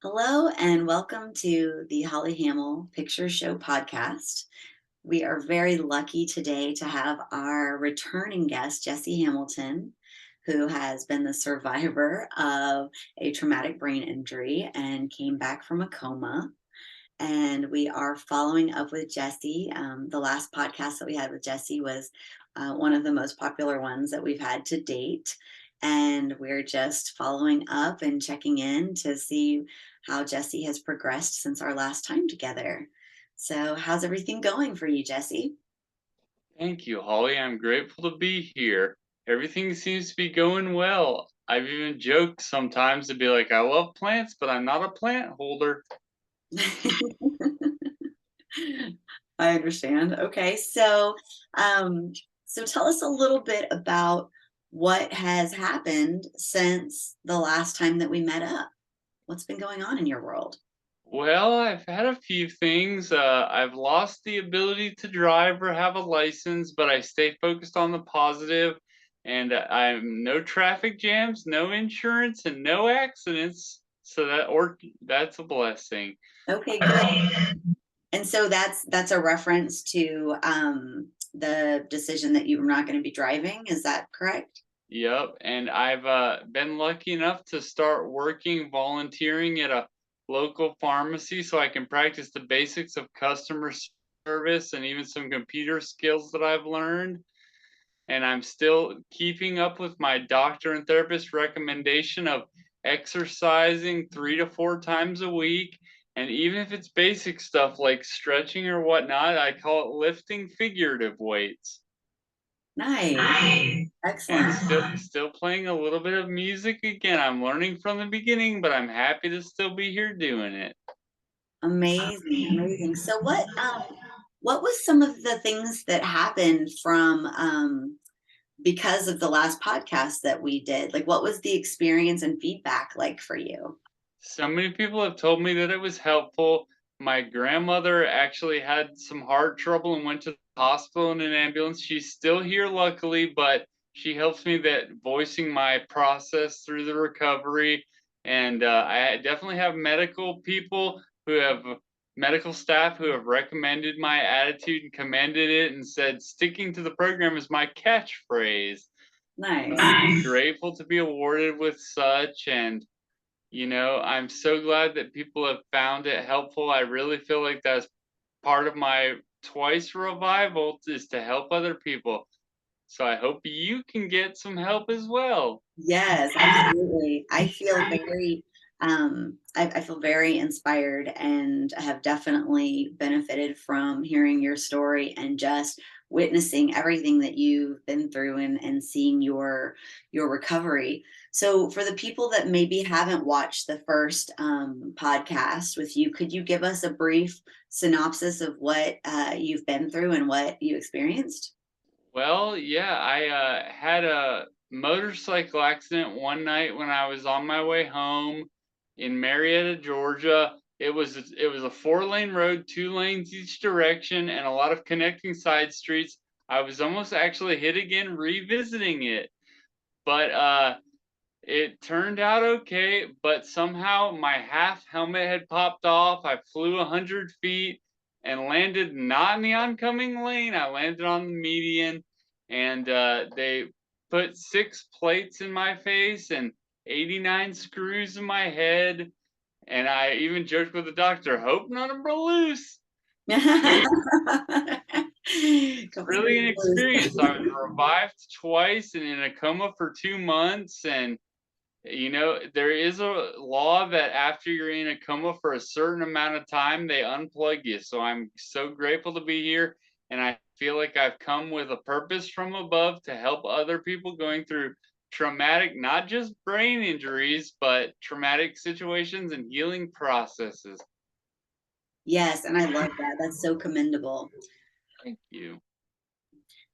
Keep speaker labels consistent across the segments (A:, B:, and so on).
A: Hello and welcome to the Holly Hamill Picture Show podcast. We are very lucky today to have our returning guest, Jesse Hamilton, who has been the survivor of a traumatic brain injury and came back from a coma. And we are following up with Jesse. The last podcast that we had with Jesse was one of the most popular ones that we've had to date. And we're just following up and checking in to see how Jesse has progressed since our last time together. So, how's everything going for you, Jesse?
B: Thank you, Holly. I'm grateful to be here. Everything seems to be going well. I've even joked sometimes to be like, I love plants, but I'm not a plant holder.
A: I understand. Okay, um, so tell us a little bit about what has happened since the last time that we met up. What's been going on in your world?
B: Well, I've had a few things. I've lost the ability to drive or have a license, but I stay focused on the positive, and I'm no traffic jams, no insurance, and no accidents. So that's a blessing.
A: Okay, good. And so that's a reference to the decision that you were not going to be driving. Is that correct?
B: Yep, and I've been lucky enough to start working volunteering at a local pharmacy so I can practice the basics of customer service and even some computer skills that I've learned. And I'm still keeping up with my doctor and therapist recommendation of exercising 3 to 4 times a week. And even if it's basic stuff like stretching or whatnot, I call it lifting figurative weights.
A: Nice.
B: And
A: Excellent.
B: still playing a little bit of music again. I'm learning from the beginning, but I'm happy to still be here doing it.
A: Amazing. Amazing. So what was some of the things that happened from because of the last podcast that we did? Like what was the experience and feedback like for you?
B: So many people have told me that it was helpful. My grandmother actually had some heart trouble and went to the hospital in an ambulance. She's still here, luckily, but she helps me that voicing my process through the recovery. And I definitely have medical staff who have recommended my attitude and commended it and said sticking to the program is my catchphrase.
A: Nice.
B: I'm grateful to be awarded with such, and I'm so glad that people have found it helpful. I really feel like that's part of my twice revival is to help other people. So I hope you can get some help as well.
A: Yes, absolutely. I feel very inspired and have definitely benefited from hearing your story and just witnessing everything that you've been through and seeing your recovery. So for the people that maybe haven't watched the first podcast with you, could you give us a brief synopsis of what you've been through and what you experienced?
B: Well, yeah, I had a motorcycle accident one night when I was on my way home in Marietta, Georgia. It was a 4-lane road, 2 lanes each direction, and a lot of connecting side streets. I was almost actually hit again revisiting it, but it turned out okay. But somehow my half helmet had popped off. I flew 100 feet and landed not in the oncoming lane. I landed on the median, and they put 6 plates in my face and 89 screws in my head. And I even joked with the doctor, hope none of them are loose. It's really an experience. I was revived twice and in a coma for 2 months. And there is a law that after you're in a coma for a certain amount of time, they unplug you. So I'm so grateful to be here. And I feel like I've come with a purpose from above to help other people going through traumatic, not just brain injuries, but traumatic situations and healing processes.
A: Yes, and I love that. That's so commendable.
B: Thank you.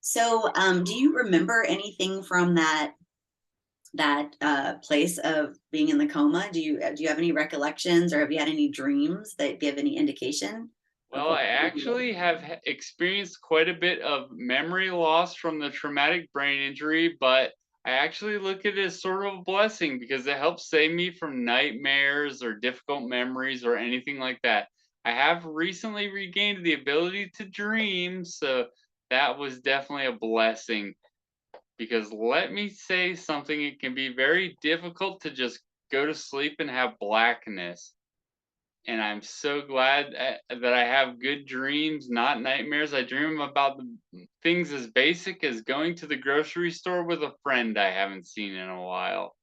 A: So, do you remember anything from that place of being in the coma? Do you have any recollections, or have you had any dreams that give any indication of
B: Well,
A: what?
B: I actually have experienced quite a bit of memory loss from the traumatic brain injury, but I actually look at it as sort of a blessing because it helps save me from nightmares or difficult memories or anything like that. I have recently regained the ability to dream, so that was definitely a blessing. Because let me say something, it can be very difficult to just go to sleep and have blackness. And I'm so glad that I have good dreams, not nightmares. I dream about the things as basic as going to the grocery store with a friend I haven't seen in a while.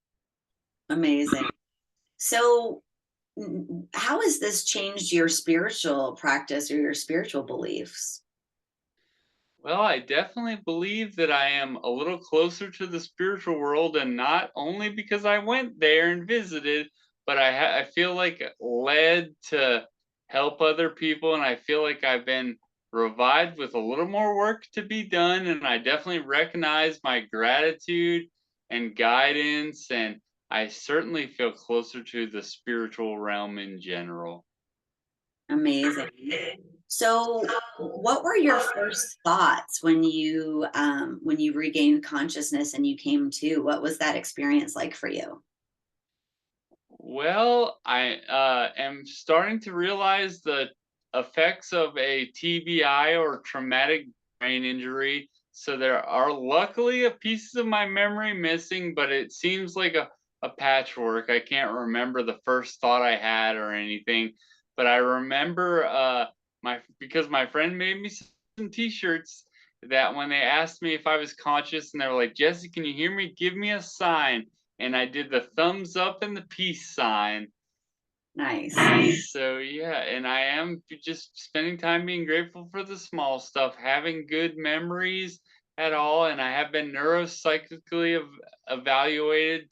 A: Amazing. So, how has this changed your spiritual practice or your spiritual beliefs?
B: Well, I definitely believe that I am a little closer to the spiritual world, and not only because I went there and visited, but I feel like led to help other people, and I feel like I've been revived with a little more work to be done, and I definitely recognize my gratitude and guidance, and I certainly feel closer to the spiritual realm in general.
A: Amazing. So, what were your first thoughts when you regained consciousness and you came to? What was that experience like for you?
B: Well, I am starting to realize the effects of a TBI or traumatic brain injury. So there are luckily a pieces of my memory missing, but it seems like a patchwork. I can't remember the first thought I had or anything, but I remember my because my friend made me some t-shirts that when they asked me if I was conscious and they were like, "Jesse, can you hear me? Give me a sign." And I did the thumbs up and the peace sign.
A: Nice.
B: So yeah, and I am just spending time being grateful for the small stuff, having good memories at all, and I have been neuropsychically evaluated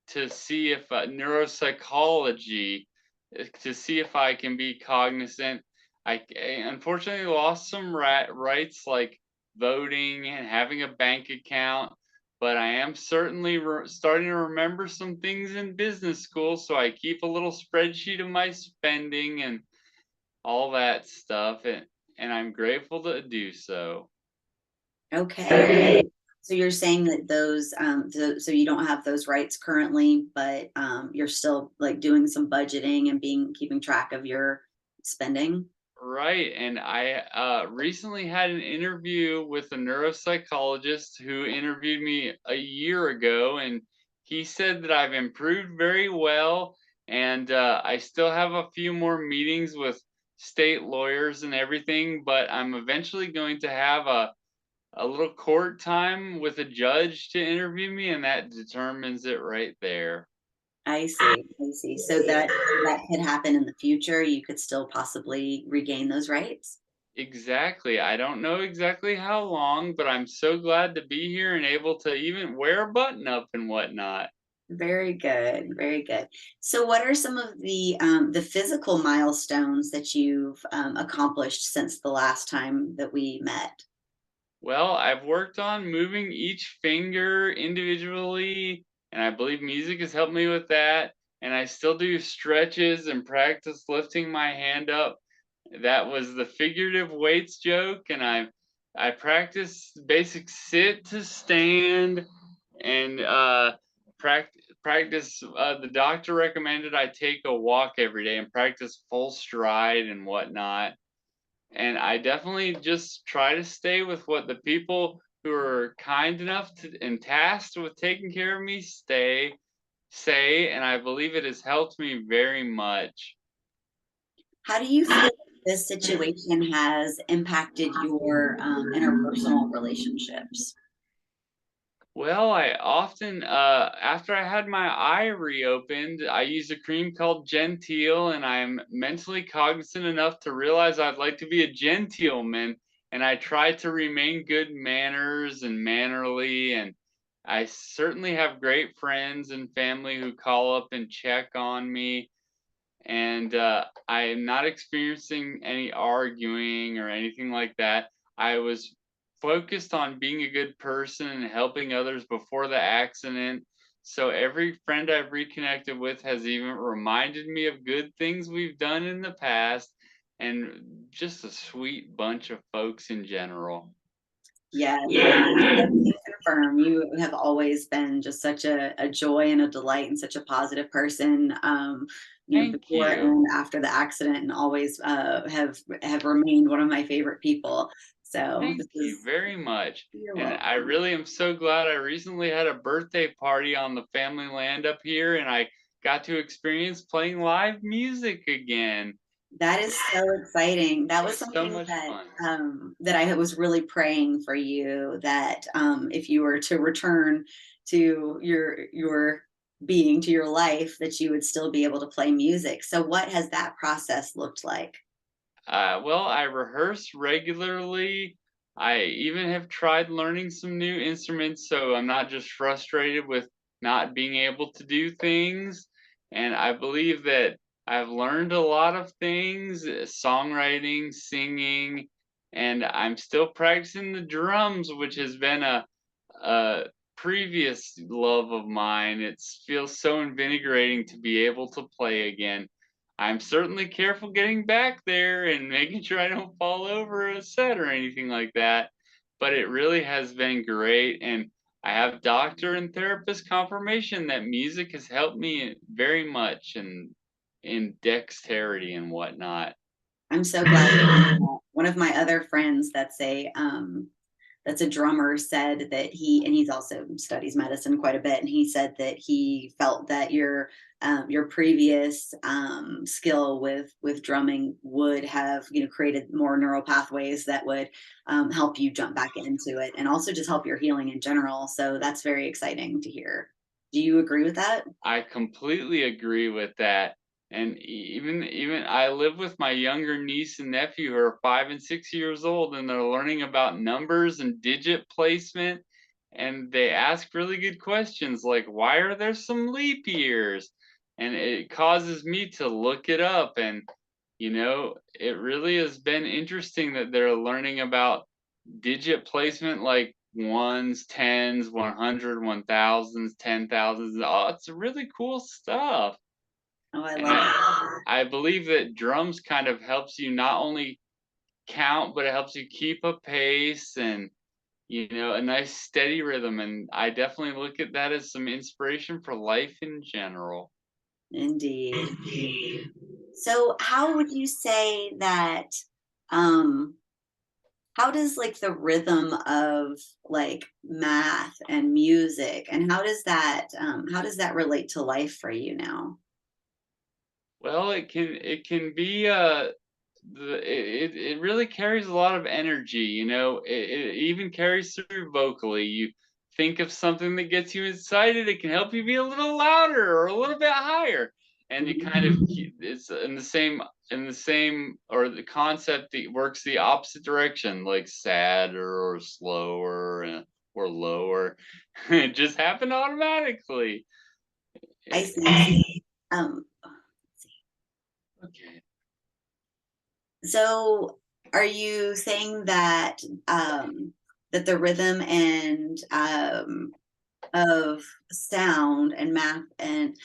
B: to see if neuropsychology to see if I can be cognizant. I unfortunately lost some rights like voting and having a bank account, but I am certainly starting to remember some things in business school. So I keep a little spreadsheet of my spending and all that stuff, and I'm grateful to do so.
A: Okay. So you're saying that so you don't have those rights currently, but you're still like doing some budgeting and being keeping track of your spending?
B: Right, and I recently had an interview with a neuropsychologist who interviewed me a year ago, and he said that I've improved very well, and I still have a few more meetings with state lawyers and everything, but I'm eventually going to have a little court time with a judge to interview me, and that determines it right there.
A: I see. I see. So that could happen in the future. You could still possibly regain those rights.
B: Exactly. I don't know exactly how long, but I'm so glad to be here and able to even wear a button up and whatnot.
A: Very good. Very good. So, what are some of the physical milestones that you've accomplished since the last time that we met?
B: Well, I've worked on moving each finger individually, and I believe music has helped me with that. And I still do stretches and practice lifting my hand up. That was the figurative weights joke, and I practice basic sit to stand and practice. The doctor recommended I take a walk every day and practice full stride and whatnot. And I definitely just try to stay with what the people who are kind enough to and tasked with taking care of me say, and I believe it has helped me very much.
A: How do you feel this situation has impacted your interpersonal relationships?
B: Well, I often, after I had my eye reopened, I use a cream called Genteel, and I'm mentally cognizant enough to realize I'd like to be a gentleman, and I try to remain good manners and mannerly, and I certainly have great friends and family who call up and check on me, and I am not experiencing any arguing or anything like that. I was focused on being a good person and helping others before the accident. So every friend I've reconnected with has even reminded me of good things we've done in the past, and just a sweet bunch of folks in general.
A: Yes, I think confirm you have always been just such a joy and a delight and such a positive person.
B: Thank
A: Before
B: you.
A: and after the accident, and always have remained one of my favorite people. So
B: Thank
A: this
B: you
A: is
B: very much.
A: you're
B: And I
A: welcome.
B: really am so glad I recently had a birthday party on the family land up here and I got to experience playing live music again.
A: That is so exciting. That
B: It
A: was
B: was so
A: something
B: much
A: that
B: fun.
A: that I was really praying for you, that if you were to return to your being, to your life, that you would still be able to play music. So what has that process looked like?
B: Well, I rehearse regularly. I even have tried learning some new instruments so I'm not just frustrated with not being able to do things. And I believe that I've learned a lot of things, songwriting, singing, and I'm still practicing the drums, which has been a previous love of mine. It feels so invigorating to be able to play again. I'm certainly careful getting back there and making sure I don't fall over a set or anything like that. But it really has been great. And I have doctor and therapist confirmation that music has helped me very much in dexterity and whatnot.
A: I'm so glad to hear that. One of my other friends that's a drummer said that he's also studies medicine quite a bit, and he said that he felt that your previous skill with drumming would have created more neural pathways that would help you jump back into it, and also just help your healing in general. So that's very exciting to hear. Do you agree with that?
B: I completely agree with that. And even I live with my younger niece and nephew who are 5 and 6 years old, and they're learning about numbers and digit placement. And they ask really good questions like, why are there some leap years? And it causes me to look it up. And, it really has been interesting that they're learning about digit placement like ones, tens, 100, 1000s, 10,000s. Oh, it's really cool stuff.
A: Oh, I
B: And
A: love that.
B: I believe that drums kind of helps you not only count, but it helps you keep a pace and a nice steady rhythm. And I definitely look at that as some inspiration for life in general.
A: Indeed. So how would you say that um how does like the rhythm of like math and music, and how does that relate to life for you now?
B: Well, it can be it really carries a lot of energy, it even carries through vocally. You think of something that gets you excited, it can help you be a little louder or a little bit higher. And you kind of
A: Mhm.
B: it's in the same or the concept that works the opposite direction, like sadder or slower or lower. It just happened automatically.
A: I
B: It,
A: see. Um,
B: okay.
A: so are you saying that that the rhythm and of sound and math and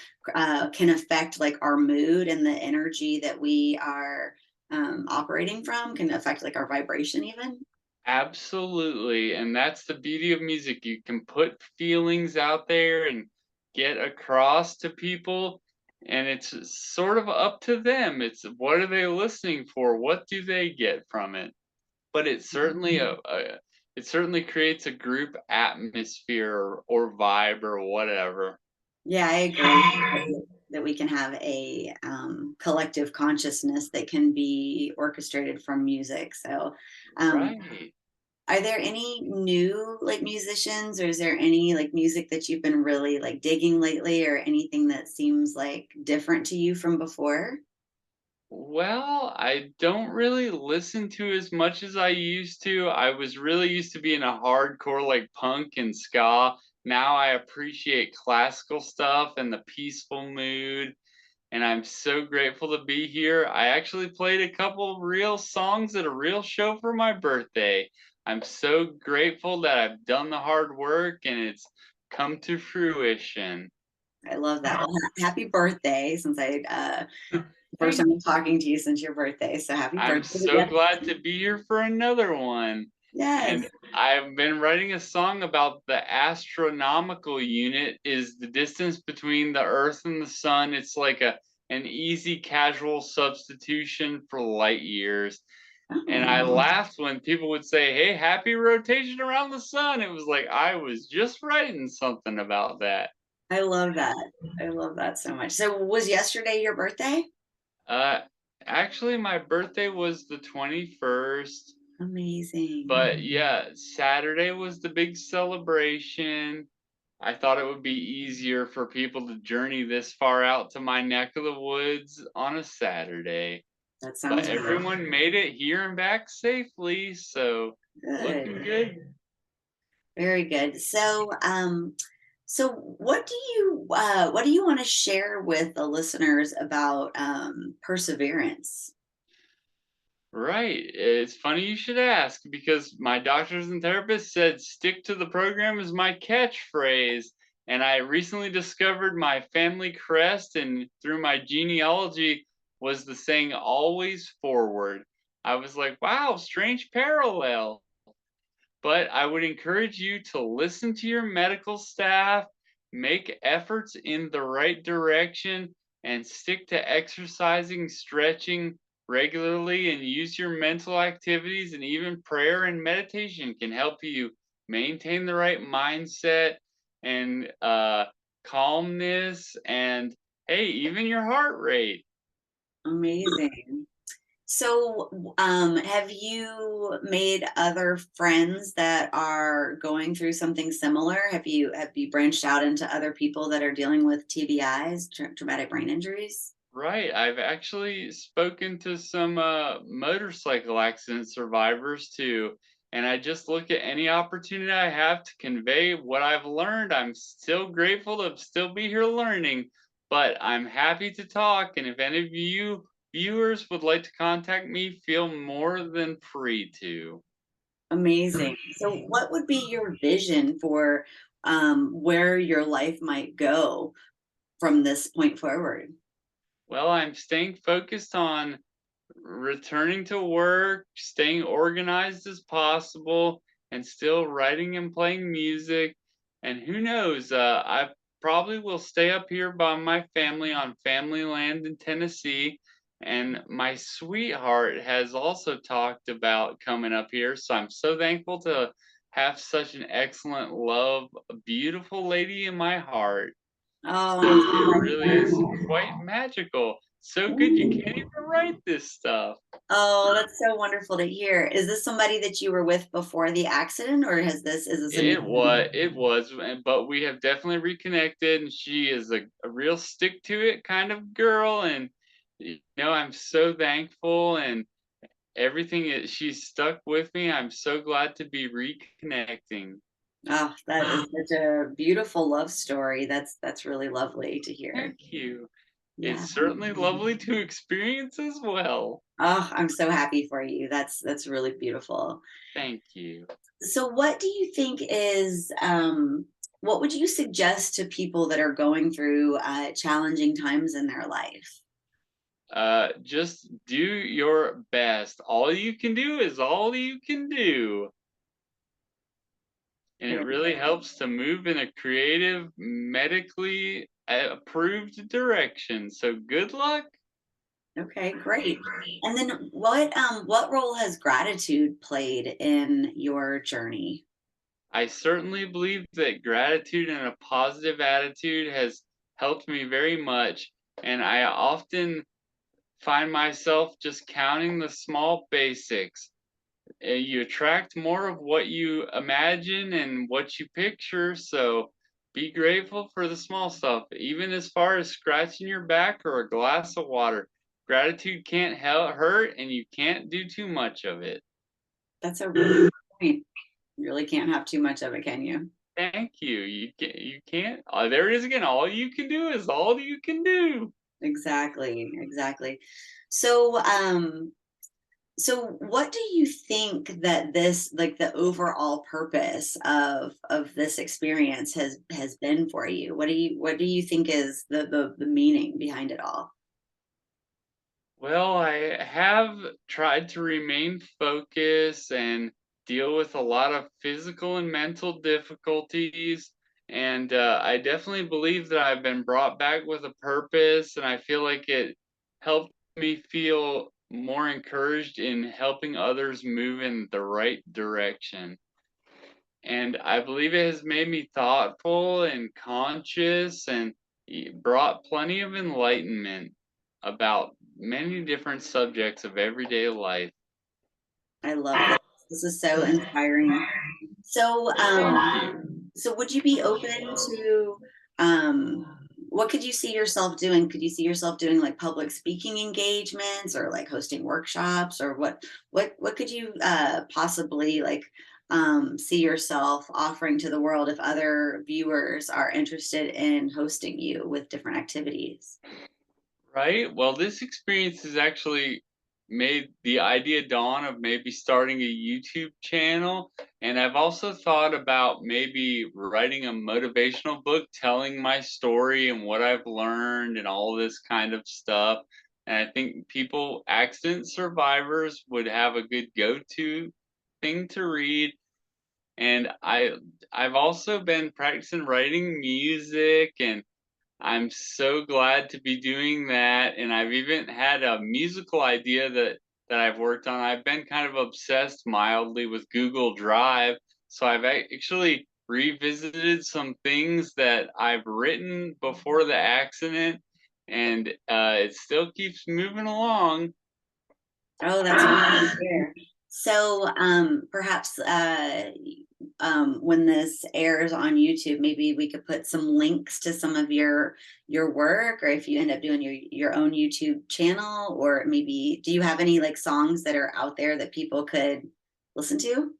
A: can affect like our mood, and the energy that we are operating from can affect like our vibration even?
B: Absolutely, and that's the beauty of music. You can put feelings out there and get across to people, and it's sort of up to them. It's what are they listening for? What do they get from it? But it's certainly it certainly creates a group atmosphere or vibe or whatever.
A: Yeah, I agree that we can have a collective consciousness that can be orchestrated from music. So, um,
B: Right.
A: are there any new like musicians, or is there any like music that you've been really like digging lately, or anything that seems like different to you from before?
B: Well, I don't really listen to as much as I used to. I was really used to being a hardcore like punk and ska. Now I appreciate classical stuff and the peaceful mood, and I'm so grateful to be here. I actually played a couple real songs at a real show for my birthday. I'm so grateful that I've done the hard work and it's come to fruition.
A: I love that. Well, happy birthday! Since I first
B: Thank
A: time I'm talking to you since your birthday, so happy
B: I'm
A: birthday
B: so
A: again.
B: glad to be here for another one.
A: Yes.
B: And I've been writing a song about the astronomical unit is the distance between the Earth and the sun. It's like an easy casual substitution for light years. And I
A: Oh,
B: laughed when people would say, "Hey, happy rotation around the sun." It was like I was just writing something about that.
A: I love that. I love that so much. So was yesterday your birthday?
B: Uh, Actually, my birthday was the 21st,
A: Amazing.
B: but yeah, Saturday was the big celebration. I thought it would be easier for people to journey this far out to my neck of the woods on a Saturday,
A: That
B: but
A: sounds really
B: everyone made it here and back safely, so looking
A: good.
B: good.
A: Very good. So what do you want to share with the listeners about perseverance?
B: Right. It's funny you should ask because my doctors and therapists said stick to the program is my catchphrase. And I recently discovered my family crest, and through my genealogy was the saying always forward. I was like, wow, strange parallel. But I would encourage you to listen to your medical staff, make efforts in the right direction, and stick to exercising, stretching regularly, and use your mental activities. And even prayer and meditation can help you maintain the right mindset and calmness, and hey, even your heart rate.
A: Amazing. Have you made other friends that are going through something similar? Have you branched out into other people that are dealing with TBIs, traumatic brain injuries?
B: Right. I've actually spoken to some motorcycle accident survivors too. And I just look at any opportunity I have to convey what I've learned. I'm still grateful to still be here learning, but I'm happy to talk. And if any of you viewers would like to contact me, feel more than free to.
A: Amazing. So, what would be your vision for where your life might go from this point forward?
B: Well, I'm staying focused on returning to work, staying organized as possible, and still writing and playing music. And who knows, I probably will stay up here by my family on family land in Tennessee. And my sweetheart has also talked about coming up here. So I'm so thankful to have such an excellent love, a beautiful lady in my heart.
A: Oh,
B: So
A: I'm so
B: it
A: glad to
B: really
A: hear
B: is quite magical. So good you can't
A: that.
B: even write this stuff.
A: Oh, that's so wonderful to hear. Is this somebody that you were with before the accident, or is this a new
B: But we have definitely reconnected, and she is a real stick to it kind of girl, and I'm so thankful, and everything is she's stuck with me. I'm so glad to be reconnecting.
A: Oh, that is such a beautiful love story. That's really lovely to hear.
B: Thank you.
A: Yeah.
B: It's certainly lovely to experience as well.
A: Oh, I'm so happy for you. That's really beautiful.
B: Thank you.
A: So what do you think is what would you suggest to people that are going through challenging times in their life?
B: Just do your best. All you can do is all you can do. And it
A: Very
B: really
A: good.
B: helps to move in a creative, medically approved direction. So good luck.
A: Okay, great. And then what role has gratitude played in your journey?
B: I certainly believe that gratitude and a positive attitude has helped me very much. And I often find myself just counting the small basics. You attract more of what you imagine and what you picture. So be grateful for the small stuff, even as far as scratching your back or a glass of water. Gratitude can't hurt, and you can't do too much of it.
A: That's a really good point. You really can't have too much of it, can you?
B: Thank you. You can't. There it is again. All you can do is all you can do.
A: Exactly, exactly. So, so what do you think that this, like the overall purpose of this experience has been for you? What do you think is the meaning behind it all?
B: Well, I have tried to remain focused and deal with a lot of physical and mental difficulties. And I definitely believe that I've been brought back with a purpose, and I feel like it helped me feel more encouraged in helping others move in the right direction. And I believe it has made me thoughtful and conscious and brought plenty of enlightenment about many different subjects of everyday life.
A: I love this. This is so inspiring. So,
B: Thank you.
A: so would you be open to what could you see yourself doing? Could you see yourself doing like public speaking engagements or like hosting workshops or what could you possibly like see yourself offering to the world if other viewers are interested in hosting you with different activities?
B: Right? Well, this experience has actually made the idea dawn of maybe starting a YouTube channel. And I've also thought about maybe writing a motivational book telling my story and what I've learned and all this kind of stuff. And I think people, accident survivors, would have a good go-to thing to read. And I've also been practicing writing music, and I'm so glad to be doing that, and I've even had a musical idea that I've worked on. I've been kind of obsessed mildly with Google Drive, so I've actually revisited some things that I've written before the accident, and it still keeps moving along.
A: Oh, that's amazing to hear. So, perhaps when this airs on YouTube, maybe we could put some links to some of your work, or if you end up doing your own YouTube channel, or maybe do you have any like songs that are out there that people could listen to?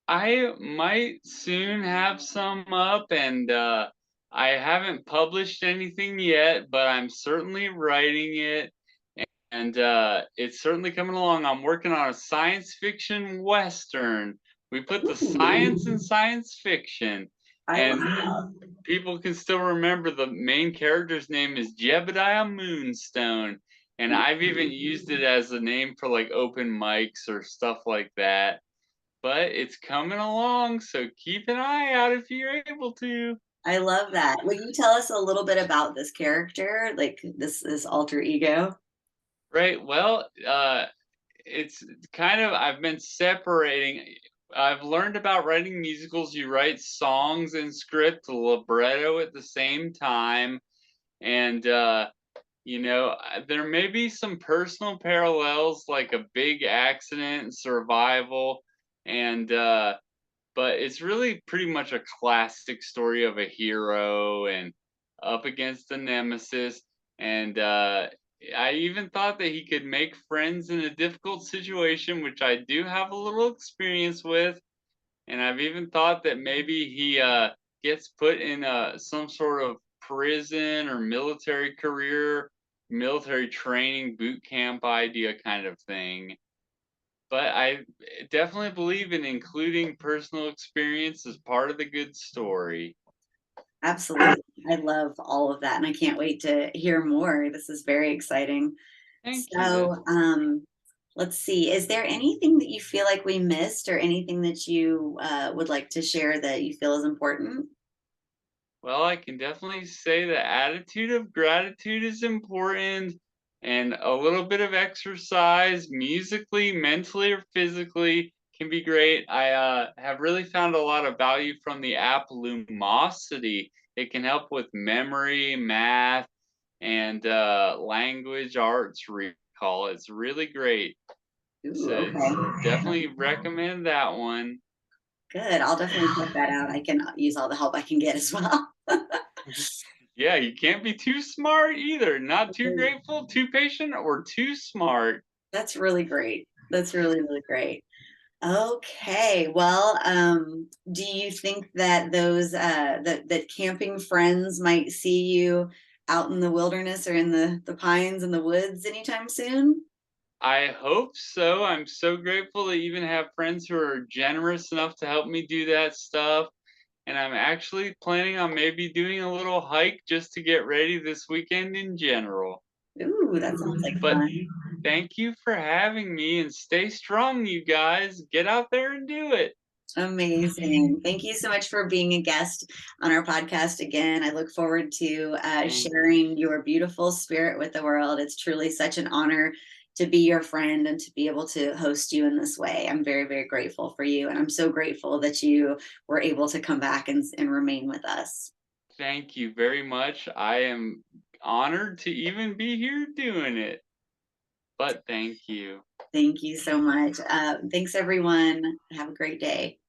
B: I might soon have some up, and I haven't published anything yet, but I'm certainly writing it. And it's certainly coming along. I'm working on a science fiction western. We put the
A: Ooh,
B: science in science fiction,
A: I love
B: and people can still remember the main character's name is Jebediah Moonstone. And
A: that.
B: I've even used it as a name for like open mics or stuff like that. But it's coming along, so keep an eye out if you're able to.
A: I love that. Will you tell us a little bit about this character, like this alter ego?
B: Right. Well, it's kind of I've been separating. I've learned about writing musicals. You write songs and script, libretto at the same time, and there may be some personal parallels, like a big accident and survival, and but it's really pretty much a classic story of a hero and up against a nemesis. And I even thought that he could make friends in a difficult situation, which I do have a little experience with. And I've even thought that maybe he gets put in some sort of prison or military career, military training boot camp idea kind of thing. But I definitely believe in including personal experience as part of the good story.
A: Absolutely. I love all of that, and I can't wait to hear more. This is very exciting.
B: Thank you.
A: So, let's see. Is there anything that you feel like we missed, or anything that you would like to share that you feel is important?
B: Well, I can definitely say the attitude of gratitude is important, and a little bit of exercise, musically, mentally, or physically, can be great. I have really found a lot of value from the app Lumosity. It can help with memory, math, and language arts recall. It's really great.
A: Ooh,
B: So
A: okay.
B: definitely recommend that one.
A: Good. I'll definitely check that out. I can use all the help I can get as well.
B: Yeah, you can't be too smart either. Not too grateful, too patient, or too smart.
A: That's really great. That's really, really great. Okay. Well, do you think that those that camping friends might see you out in the wilderness or in the pines and the woods anytime soon?
B: I hope so. I'm so grateful to even have friends who are generous enough to help me do that stuff. And I'm actually planning on maybe doing a little hike just to get ready this weekend in general.
A: Ooh, that sounds like
B: But
A: fun.
B: Thank you for having me, and stay strong, you guys. Get out there and do it.
A: Amazing. Thank you so much for being a guest on our podcast again. I look forward to
B: Thank
A: sharing your beautiful spirit with the world. It's truly such an honor to be your friend and to be able to host you in this way. I'm very, very grateful for you. And I'm so grateful that you were able to come back and remain with us.
B: thank you very much. I am honored to even be here doing it. But thank you.
A: Thank you so much. Thanks, everyone. Have a great day.